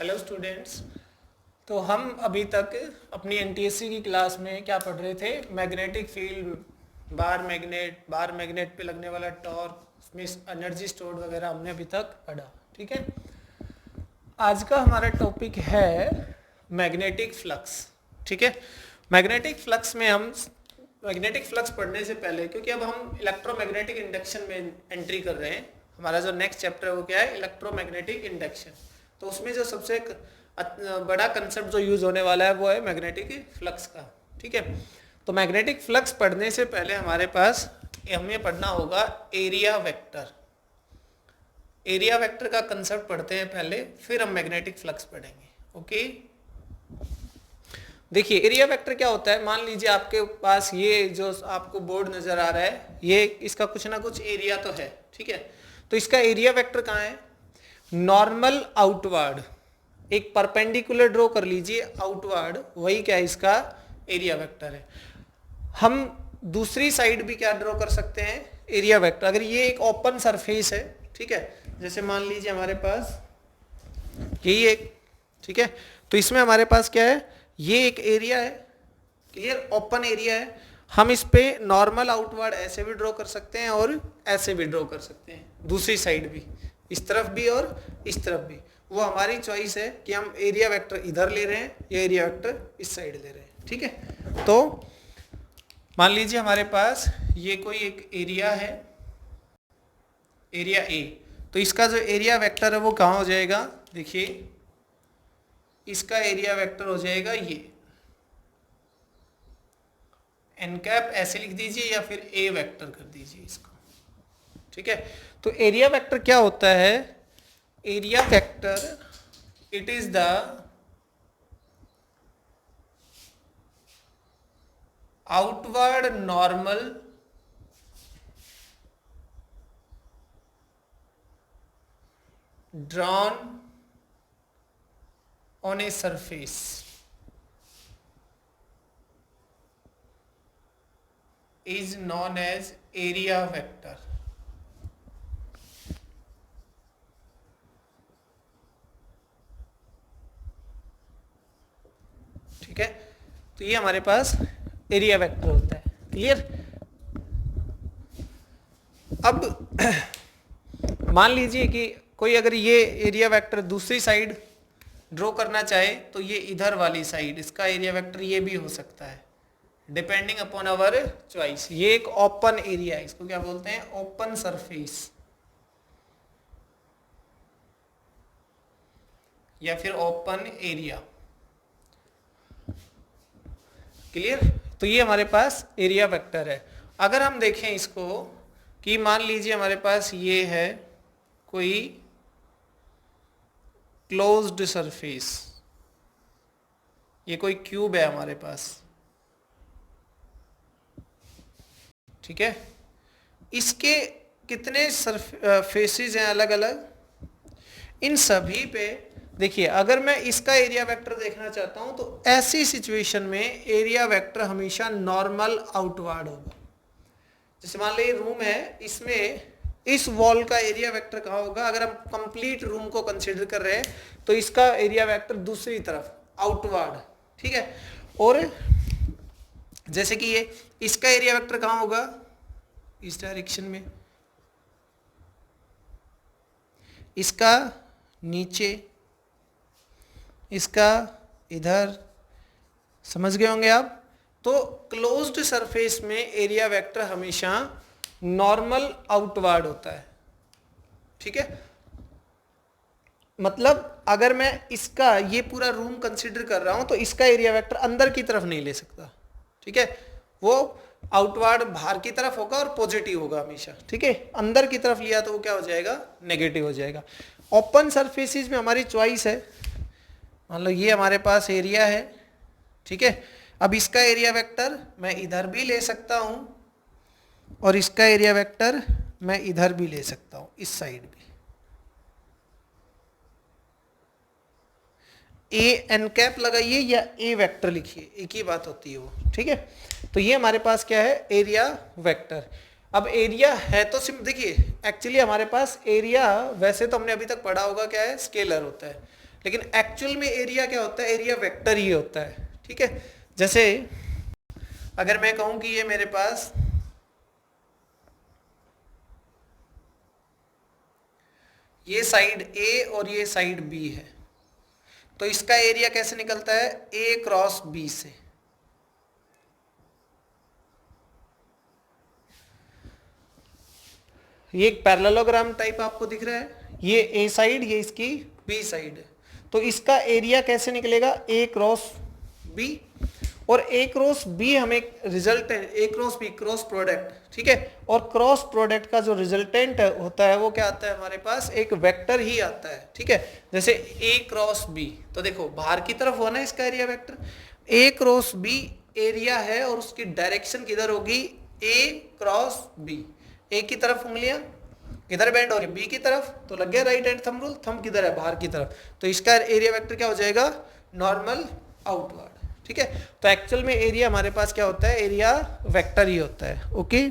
Hello students. तो हम अभी तक अपनी एनटीएससी की क्लास में क्या पढ़ रहे थे? मैग्नेटिक फील्ड, बार मैग्नेट पे लगने वाला टॉर्क, उसमें एनर्जी स्टोर्ड वगैरह हमने अभी तक पढ़ा। ठीक है, आज का हमारा टॉपिक है मैग्नेटिक फ्लक्स। ठीक है, मैग्नेटिक फ्लक्स पढ़ने से पहले, क्योंकि अब हम इलेक्ट्रोमैग्नेटिक इंडक्शन में एंट्री कर रहे हैं, हमारा जो नेक्स्ट चैप्टर है वो क्या है? Electromagnetic induction. तो उसमें जो सबसे बड़ा कंसेप्ट जो यूज होने वाला है वो है मैग्नेटिक फ्लक्स का। ठीक है, तो मैग्नेटिक फ्लक्स पढ़ने से पहले हमारे पास हमें पढ़ना होगा एरिया वेक्टर। एरिया वेक्टर का कंसेप्ट पढ़ते हैं पहले, फिर हम मैग्नेटिक फ्लक्स पढ़ेंगे। ओके, देखिए एरिया वेक्टर क्या होता है। मान लीजिए आपके पास ये जो आपको बोर्ड नजर आ रहा है, ये इसका कुछ ना कुछ एरिया तो है। ठीक है, तो इसका एरिया वेक्टर कहाँ है? नॉर्मल आउटवर्ड, एक परपेंडिकुलर ड्रॉ कर लीजिए आउटवर्ड, वही क्या है? इसका एरिया वेक्टर है। हम दूसरी साइड भी क्या ड्रॉ कर सकते हैं? Area vector. अगर ये एक ओपन सरफेस है, ठीक है, जैसे मान लीजिए हमारे पास यही एक, ठीक है, तो इसमें हमारे पास क्या है? ये एक एरिया है, क्लियर, ओपन एरिया है। हम इस पे नॉर्मल आउटवर्ड ऐसे भी ड्रॉ कर सकते हैं और ऐसे भी ड्रॉ कर सकते हैं, दूसरी साइड भी, इस तरफ भी और इस तरफ भी। वो हमारी चॉइस है कि हम एरिया वेक्टर इधर ले रहे हैं या एरिया वेक्टर इस साइड ले रहे हैं। ठीक है, तो मान लीजिए हमारे पास ये कोई एक एरिया है, एरिया ए, तो इसका जो एरिया वेक्टर है वो कहाँ हो जाएगा? देखिए इसका एरिया वेक्टर हो जाएगा ये, एन कैप ऐसे लिख दीजिए या फिर ए वेक्टर कर दीजिए इसको। ठीक है, तो एरिया वेक्टर क्या होता है? Area vector, it is the outward normal drawn on a surface is known as area vector। ठीक है, तो ये हमारे पास एरिया वेक्टर होता है। क्लियर? अब मान लीजिए कि कोई अगर ये एरिया वेक्टर दूसरी साइड ड्रॉ करना चाहे, तो ये इधर वाली साइड, इसका एरिया वेक्टर ये भी हो सकता है, डिपेंडिंग अपॉन अवर चॉइस। ये एक ओपन एरिया है, इसको क्या बोलते हैं? ओपन सरफेस या फिर ओपन एरिया। क्लियर? तो ये हमारे पास एरिया वेक्टर है। अगर हम देखें इसको कि मान लीजिए हमारे पास ये है कोई क्लोज्ड सरफेस, ये कोई क्यूब है हमारे पास, ठीक है, इसके कितने फेसेस हैं अलग अलग? इन सभी पे देखिए, अगर मैं इसका एरिया वेक्टर देखना चाहता हूं तो ऐसी सिचुएशन में एरिया वेक्टर हमेशा नॉर्मल आउटवर्ड होगा। जैसे मान लीजिए रूम है, इसमें इस वॉल का एरिया वेक्टर कहाँ होगा? अगर हम कंप्लीट रूम को कंसीडर कर रहे हैं तो इसका एरिया वेक्टर दूसरी तरफ आउटवर्ड। ठीक है, और जैसे कि ये, इसका एरिया वेक्टर कहाँ होगा? इस डायरेक्शन में, इसका नीचे, इसका इधर। समझ गए होंगे आप? तो क्लोज्ड सरफेस में एरिया वेक्टर हमेशा नॉर्मल आउटवर्ड होता है। ठीक है, मतलब अगर मैं इसका ये पूरा रूम कंसीडर कर रहा हूं तो इसका एरिया वेक्टर अंदर की तरफ नहीं ले सकता। ठीक है, वो आउटवर्ड बाहर की तरफ होगा और पॉजिटिव होगा हमेशा। ठीक है, अंदर की तरफ लिया तो वो क्या हो जाएगा? नेगेटिव हो जाएगा। ओपन सरफेसेस में हमारी चॉइस है, मान लो ये हमारे पास एरिया है, ठीक है, अब इसका एरिया वेक्टर मैं इधर भी ले सकता हूं और इसका एरिया वेक्टर मैं इधर भी ले सकता हूं, इस साइड भी। ए एन कैप लगाइए या ए वेक्टर लिखिए, एक ही बात होती है वो। ठीक है, तो ये हमारे पास क्या है? Area vector. अब एरिया है तो देखिए एक्चुअली हमारे पास एरिया, वैसे तो हमने अभी तक पढ़ा होगा क्या है? स्केलर होता है, लेकिन एक्चुअल में एरिया क्या होता है, एरिया वेक्टर ही होता है, ठीक है। जैसे अगर मैं कहूं कि ये मेरे पास ये साइड ए और ये साइड बी है, तो इसका एरिया कैसे निकलता है, ए क्रॉस बी से। ये एक पैरेललोग्राम टाइप आपको दिख रहा है, ये ए साइड, ये इसकी बी साइड है, तो इसका एरिया कैसे निकलेगा, ए क्रॉस बी। और ए क्रॉस बी हमें रिजल्ट है, ए क्रॉस बी क्रॉस प्रोडक्ट, ठीक है। और क्रॉस प्रोडक्ट का जो रिजल्टेंट होता है वो क्या आता है हमारे पास, एक वेक्टर ही आता है, ठीक है। जैसे ए क्रॉस बी, तो देखो बाहर की तरफ हुआ ना इसका एरिया वेक्टर, ए क्रॉस बी एरिया है और उसकी डायरेक्शन किधर होगी, ए क्रॉस बी। ए की तरफ उंगलियां किधर बेंड हो रही है, बी की तरफ, तो लग गया right hand thumb rule, thumb किधर है, बाहर की तरफ, तो इसका एरिया वेक्टर क्या हो जाएगा, नॉर्मल आउटवर्ड, ठीक है। तो एक्चुअल में एरिया हमारे पास क्या होता है, एरिया वेक्टर ही होता है, ओके।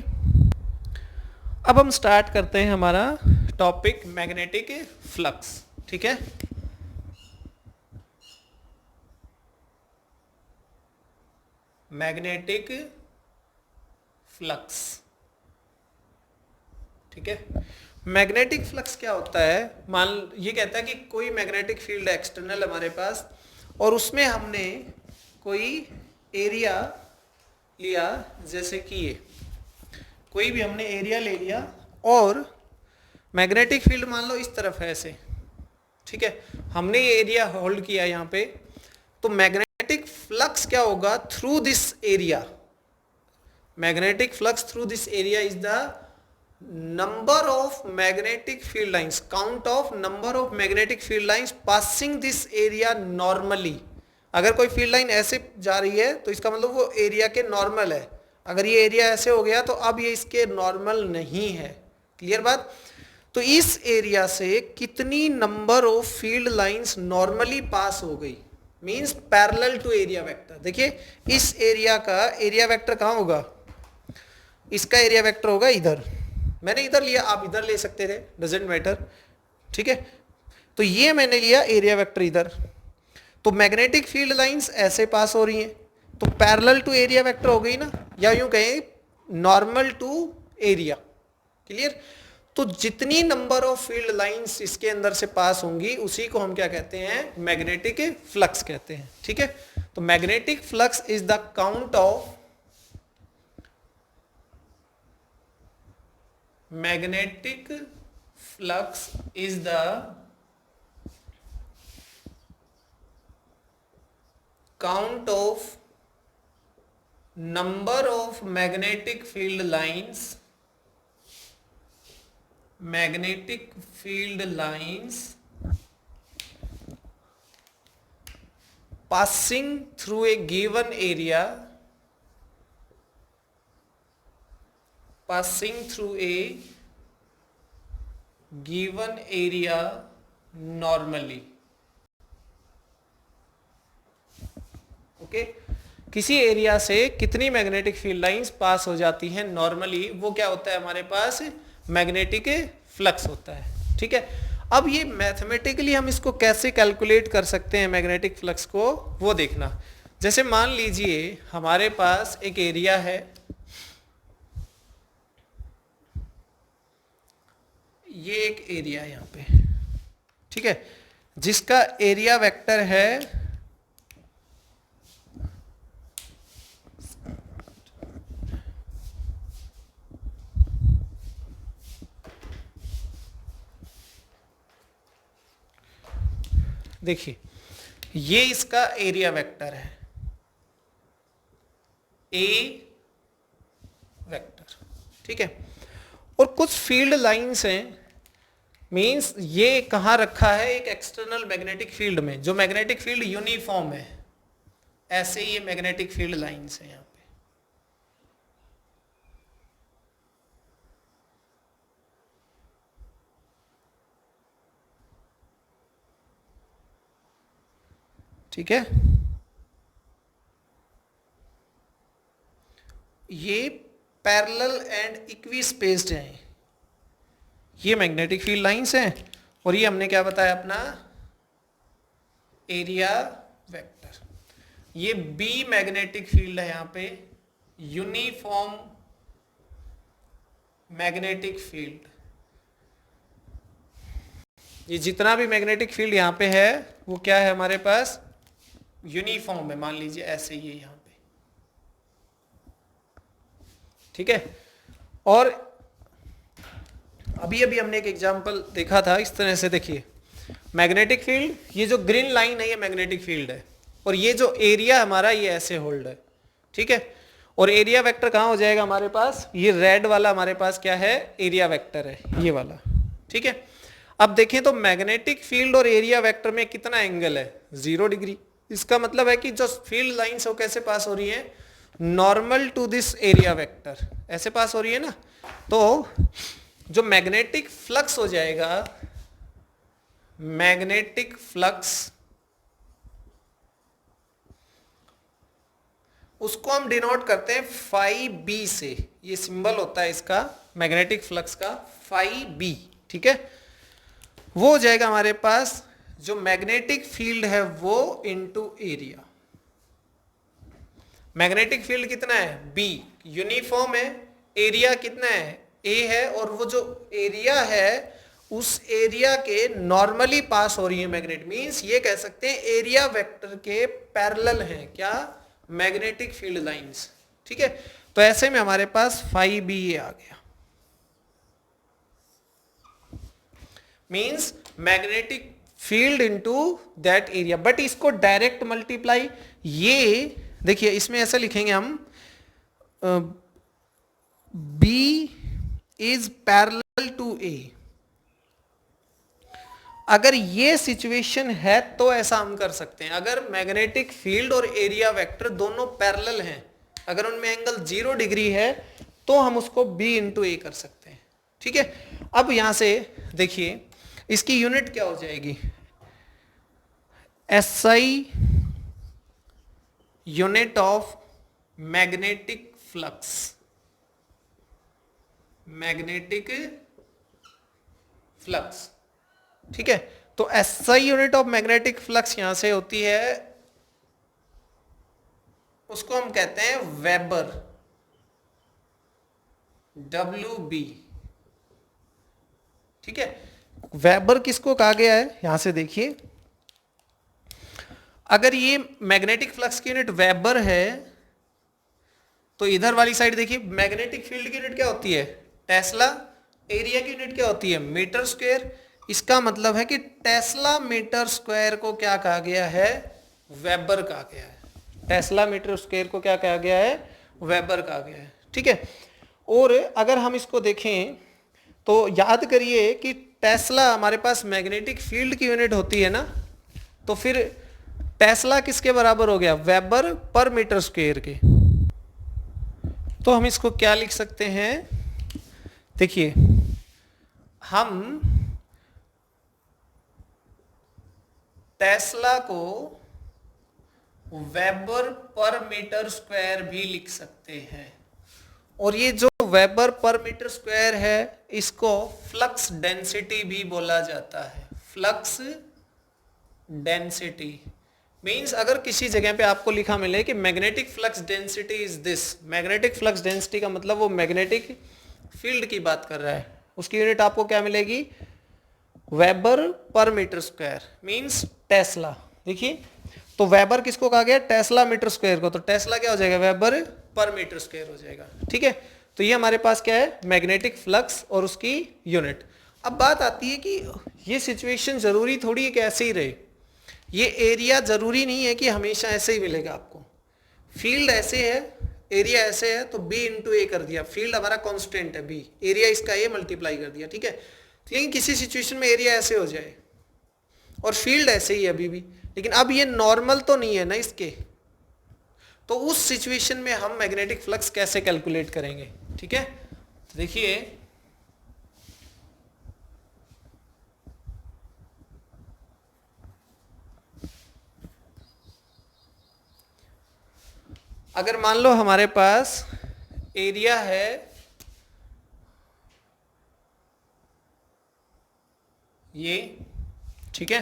अब हम स्टार्ट करते हैं हमारा टॉपिक मैग्नेटिक फ्लक्स, ठीक है। मैग्नेटिक फ्लक्स, ठीक है। मैग्नेटिक फ्लक्स क्या होता है, मान ये कहता है कि कोई मैग्नेटिक फील्ड एक्सटर्नल हमारे पास, और उसमें हमने कोई एरिया लिया, जैसे कि ये कोई भी हमने एरिया ले लिया, और मैग्नेटिक फील्ड मान लो इस तरफ है ऐसे, ठीक है। हमने ये एरिया होल्ड किया यहाँ पे, तो मैग्नेटिक फ्लक्स क्या होगा, through this area, magnetic flux through this area is the number of magnetic field lines, count of number of magnetic field lines passing this area normally। अगर कोई फील्ड लाइन ऐसे जा रही है तो इसका मतलब वो एरिया के नॉर्मल है, अगर ये एरिया ऐसे हो गया तो अब ये इसके नॉर्मल नहीं है, क्लियर बात। तो इस एरिया से कितनी number of field lines normally pass हो गई, means parallel to area vector. देखिए इस एरिया का एरिया वेक्टर कहाँ होगा, इसका एरिया वेक्टर होगा इधर, मैंने इधर लिया, आप इधर ले सकते थे, डजेंट मैटर, ठीक है। तो ये मैंने लिया एरिया वेक्टर इधर, तो मैग्नेटिक फील्ड लाइंस ऐसे पास हो रही हैं, तो पैरेलल टू एरिया वेक्टर हो गई ना, या यूं कहें नॉर्मल टू एरिया, क्लियर। तो जितनी नंबर ऑफ फील्ड लाइंस इसके अंदर से पास होंगी उसी को हम क्या कहते हैं, मैग्नेटिक फ्लक्स कहते हैं, ठीक है। तो magnetic flux is the count of magnetic flux is the count of number of magnetic field lines, magnetic field lines passing through a given area, passing through a given area normally, okay. किसी area से कितनी magnetic field lines pass हो जाती हैं normally, वो क्या होता है हमारे पास, मैग्नेटिक फ्लक्स होता है, ठीक है। अब ये मैथमेटिकली हम इसको कैसे कैलकुलेट कर सकते हैं मैग्नेटिक फ्लक्स को, वो देखना। जैसे मान लीजिए हमारे पास एक एरिया है, ये एक एरिया यहाँ पे, ठीक है, जिसका एरिया वेक्टर है देखिए ये इसका एरिया वेक्टर है ए वेक्टर, ठीक है। और कुछ फील्ड लाइंस हैं, मींस ये कहाँ रखा है, एक एक्सटर्नल मैग्नेटिक फील्ड में, जो मैग्नेटिक फील्ड यूनिफॉर्म है, ऐसे ये मैग्नेटिक फील्ड लाइंस है यहाँ पे, ठीक है। ये पैरेलल एंड इक्वी स्पेस्ड हैं, ये मैग्नेटिक फील्ड लाइंस हैं, और ये हमने क्या बताया अपना एरिया वेक्टर। ये बी मैग्नेटिक फील्ड है यहां पे, यूनिफॉर्म मैग्नेटिक फील्ड। ये जितना भी मैग्नेटिक फील्ड यहां पे है वो क्या है हमारे पास, यूनिफॉर्म है। मान लीजिए ऐसे ही यहां पे, ठीक है। और अभी अभी हमने एक एग्जांपल देखा था इस तरह से, देखिए मैग्नेटिक फील्ड, ये जो ग्रीन लाइन है ये मैग्नेटिक फील्ड है, और ये जो एरिया हमारा ये ऐसे होल्ड है, ठीक है। और एरिया वेक्टर कहाँ हो जाएगा हमारे पास, ये रेड वाला हमारे पास क्या है, एरिया वेक्टर है, ये वाला, ठीक है। अब देखें तो मैग्नेटिक फील्ड और एरिया वेक्टर में कितना एंगल है, 0 डिग्री। इसका मतलब है कि जो फील्ड लाइंस वो कैसे पास हो रही है, normal to this area vector, ऐसे पास हो रही है ना। तो जो मैग्नेटिक फ्लक्स हो जाएगा, मैग्नेटिक फ्लक्स, उसको हम डिनोट करते हैं फाई बी से। ये सिंबल होता है इसका मैग्नेटिक फ्लक्स का, फाई बी, ठीक है। वो हो जाएगा हमारे पास जो मैग्नेटिक फील्ड है वो इनटू एरिया। मैग्नेटिक फील्ड कितना है, बी, यूनिफॉर्म है, एरिया कितना है, ए है, और वो जो एरिया है उस एरिया के नॉर्मली पास हो रही है मैग्नेट, मींस ये कह सकते हैं एरिया वेक्टर के पैरेलल हैं क्या, मैग्नेटिक फील्ड लाइंस, ठीक है। तो ऐसे में हमारे पास फाई बी आ गया, means magnetic field into that area. But इसको डायरेक्ट मल्टीप्लाई, ये देखिए इसमें ऐसा लिखेंगे हम, बी इज पैरेलल टू ए। अगर ये सिचुएशन है तो ऐसा हम कर सकते हैं, अगर मैग्नेटिक फील्ड और एरिया वेक्टर दोनों पैरेलल हैं, अगर उनमें एंगल 0 डिग्री है तो हम उसको b इंटू ए कर सकते हैं, ठीक है। अब यहां से देखिए इसकी यूनिट क्या हो जाएगी, SI unit of magnetic flux, magnetic flux, ठीक है। तो SI unit of magnetic flux यहां से होती है, उसको हम कहते हैं वेबर, WB, ठीक है। वेबर किसको कहा गया है, यहां से देखिए, अगर ये मैग्नेटिक फ्लक्स की यूनिट वेबर है तो इधर वाली साइड देखिए मैग्नेटिक फील्ड की यूनिट क्या होती है, टेस्ला, एरिया की यूनिट क्या होती है, मीटर स्क्वायर। इसका मतलब है कि टेस्ला मीटर स्क्वायर को क्या कहा गया है, वेबर कहा गया है। टेस्ला मीटर स्क्वायर को क्या कहा गया है, वेबर कहा गया है, ठीक है। और अगर हम इसको देखें तो याद करिए कि टेस्ला हमारे पास मैग्नेटिक फील्ड की यूनिट होती है ना, तो फिर टेस्ला किसके बराबर हो गया, वेबर पर मीटर स्क्वायर के। तो हम इसको क्या लिख सकते हैं, देखिए हम टेस्ला को वेबर पर मीटर स्क्वायर भी लिख सकते हैं, और ये जो वेबर पर मीटर स्क्वायर है इसको फ्लक्स डेंसिटी भी बोला जाता है। फ्लक्स डेंसिटी मींस अगर किसी जगह पे आपको लिखा मिले कि magnetic flux density is this, magnetic flux density का मतलब वो मैग्नेटिक फील्ड की बात कर रहा है, उसकी यूनिट आपको क्या मिलेगी, वेबर पर मीटर स्क्वायर, मींस टेस्ला। देखिए तो वेबर किसको कहा गया, टेस्ला मीटर स्क्वायर को, तो टेस्ला क्या हो जाएगा, वेबर पर मीटर स्क्वायर हो जाएगा, ठीक है। तो ये हमारे पास क्या है, मैग्नेटिक फ्लक्स और उसकी यूनिट। अब बात आती है कि ये सिचुएशन जरूरी थोड़ी है कि ऐसे ही रहे, ये एरिया जरूरी नहीं है कि हमेशा ऐसे ही मिलेगा आपको। फील्ड ऐसे है, एरिया ऐसे है, तो b इंटू ए कर दिया, फील्ड हमारा कांस्टेंट है b, एरिया इसका ए मल्टीप्लाई कर दिया, ठीक है। लेकिन किसी सिचुएशन में एरिया ऐसे हो जाए और फील्ड ऐसे ही अभी भी, लेकिन अब ये नॉर्मल तो नहीं है ना इसके, तो उस सिचुएशन में हम मैग्नेटिक फ्लक्स कैसे कैलकुलेट करेंगे, ठीक है। तो देखिए अगर मान लो हमारे पास एरिया है ये, ठीक है,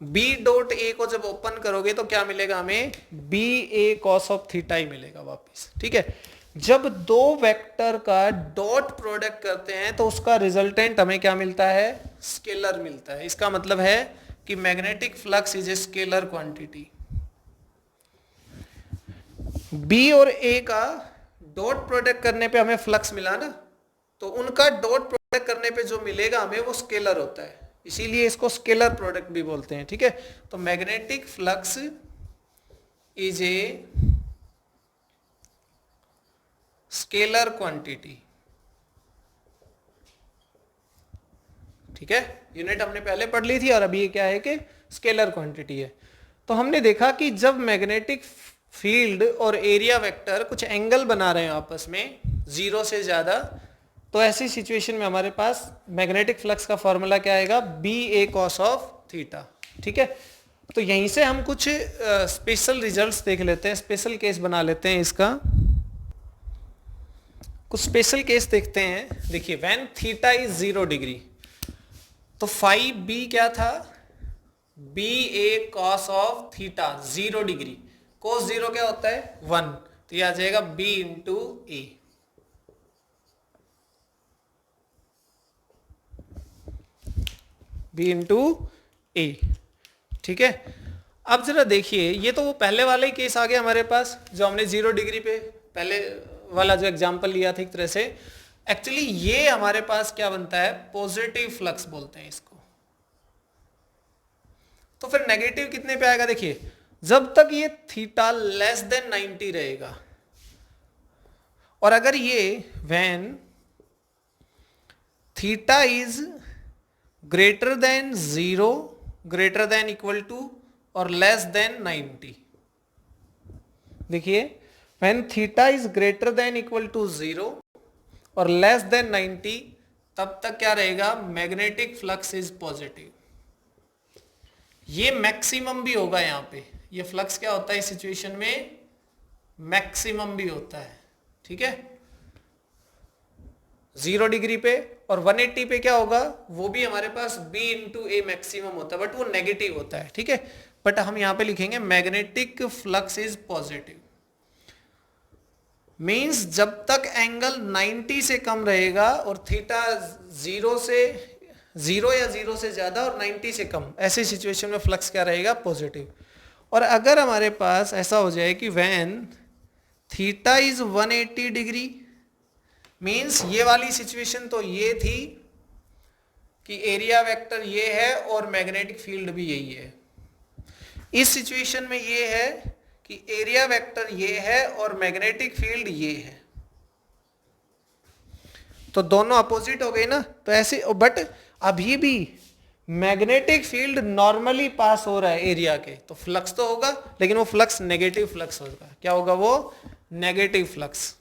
बी डॉट ए को जब ओपन करोगे तो क्या मिलेगा हमें, B A cos of theta ही मिलेगा वापस, ठीक है। जब दो वेक्टर का डॉट प्रोडक्ट करते हैं तो उसका रिजल्टेंट हमें क्या मिलता है, स्केलर मिलता है। इसका मतलब है कि magnetic flux is a scalar quantity. B और ए का डॉट प्रोडक्ट करने पे हमें फ्लक्स मिला ना, तो उनका डॉट प्रोडक्ट करने पे जो मिलेगा हमें वो स्केलर होता है, इसीलिए इसको स्केलर प्रोडक्ट भी बोलते हैं, ठीक है। तो magnetic flux is a scalar quantity, ठीक है। यूनिट हमने पहले पढ़ ली थी और अभी ये क्या है कि स्केलर क्वांटिटी है। तो हमने देखा कि जब मैग्नेटिक फील्ड और एरिया वेक्टर कुछ एंगल बना रहे हैं आपस में 0 से ज्यादा, तो ऐसी सिचुएशन में हमारे पास मैग्नेटिक फ्लक्स का फॉर्मूला क्या आएगा, B A cos of theta, ठीक है। तो यहीं से हम कुछ स्पेशल रिजल्ट्स देख लेते हैं, स्पेशल केस बना लेते हैं इसका। कुछ स्पेशल केस देखते हैं। देखिए व्हेन थीटा इज 0 डिग्री, तो फाइव बी क्या था, B A cos of theta 0 degree, cos 0 क्या होता है 1, तो ये आ जाएगा B into A. B into A, ठीक है। अब जरा देखिए, ये तो वो पहले वाला ही केस आ गया हमारे पास जो हमने 0 डिग्री पे पहले वाला जो एग्जांपल लिया था एक तरह से। एक्चुअली ये हमारे पास क्या बनता है, पॉजिटिव फ्लक्स बोलते हैं इसको। तो फिर नेगेटिव कितने पे आएगा, देखिए जब तक ये थीटा लेस देन 90 रहेगा, और अगर ये when theta is greater than 0, greater than equal to और लेस देन 90, देखिए when theta is greater than equal to 0 और लेस देन 90, तब तक क्या रहेगा, मैग्नेटिक फ्लक्स इज पॉजिटिव। ये मैक्सिमम भी होगा यहां पे, ये फ्लक्स क्या होता है इस सिचुएशन में, मैक्सिमम भी होता है, ठीक है। 0 डिग्री पे और 180 पे क्या होगा, वो भी हमारे पास b इंटू ए मैक्सिमम होता है, बट वो नेगेटिव होता है, ठीक है। बट हम यहां पे लिखेंगे magnetic flux is positive, means जब तक एंगल 90 से कम रहेगा और थीटा 0 या 0 से ज्यादा और 90 से कम, ऐसी सिचुएशन में फ्लक्स क्या रहेगा, पॉजिटिव। और अगर हमारे पास ऐसा हो जाए कि when theta is 180 degree, means ये वाली सिचुएशन तो ये थी कि एरिया वेक्टर ये है और मैग्नेटिक फील्ड भी यही है। इस सिचुएशन में ये है कि एरिया वेक्टर ये है और मैग्नेटिक फील्ड ये है, तो दोनों अपोजिट हो गए ना। तो ऐसे, बट अभी भी मैग्नेटिक फील्ड नॉर्मली पास हो रहा है एरिया के, तो फ्लक्स तो होगा, लेकिन वो फ्लक्स नेगेटिव फ्लक्स होगा। क्या होगा वो, negative flux.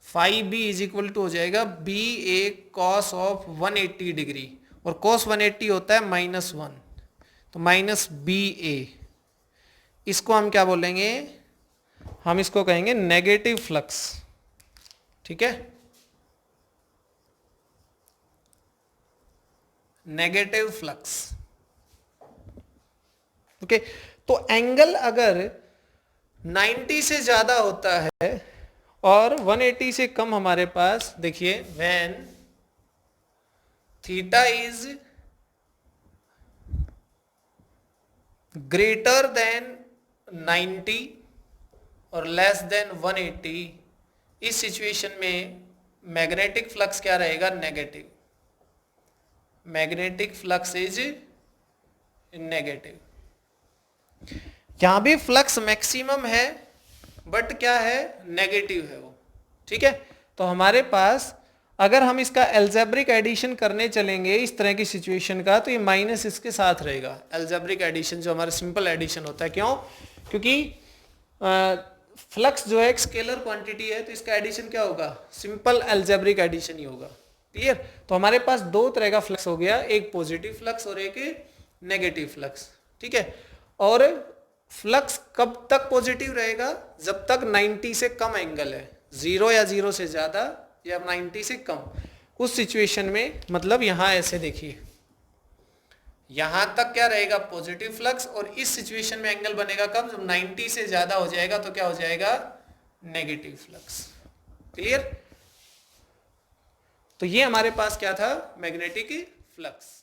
Phi B is equal to हो जाएगा B A cos of 180 degree, और कॉस 180 होता है -1, तो माइनस बी ए। इसको हम क्या बोलेंगे, हम इसको कहेंगे नेगेटिव फ्लक्स, ठीक है, नेगेटिव फ्लक्स, ओके। तो एंगल अगर 90 से ज्यादा होता है और 180 से कम हमारे पास, देखिए when theta is greater then 90 और लेस देन 180, इस सिचुएशन में मैग्नेटिक फ्लक्स क्या रहेगा, negative. Magnetic flux is negative. यहां भी फ्लक्स मैक्सिमम है बट क्या है, नेगेटिव है वो, ठीक है। तो हमारे पास अगर हम इसका एल्जेब्रिक एडिशन करने चलेंगे इस तरह की सिचुएशन का, तो ये माइनस इसके साथ रहेगा। एल्जेब्रिक एडिशन जो हमारा सिंपल एडिशन होता है, क्यों, क्योंकि फ्लक्स जो है एक स्केलर क्वांटिटी है, तो इसका एडिशन क्या होगा, सिंपल एल्जेब्रिक एडिशन ही होगा, क्लियर। तो हमारे पास दो तरह का फ्लक्स हो गया, एक पॉजिटिव फ्लक्स और एक नेगेटिव फ्लक्स, ठीक है। और फ्लक्स कब तक पॉजिटिव रहेगा, जब तक 90 से कम एंगल है, 0 या 0 से ज्यादा या 90 से कम, उस सिचुएशन में, मतलब यहां ऐसे देखिए, यहां तक क्या रहेगा, पॉजिटिव फ्लक्स, और इस सिचुएशन में एंगल बनेगा कब, जब 90 से ज्यादा हो जाएगा तो क्या हो जाएगा, नेगेटिव फ्लक्स। क्लियर। तो ये हमारे पास क्या था, मैग्नेटिक फ्लक्स।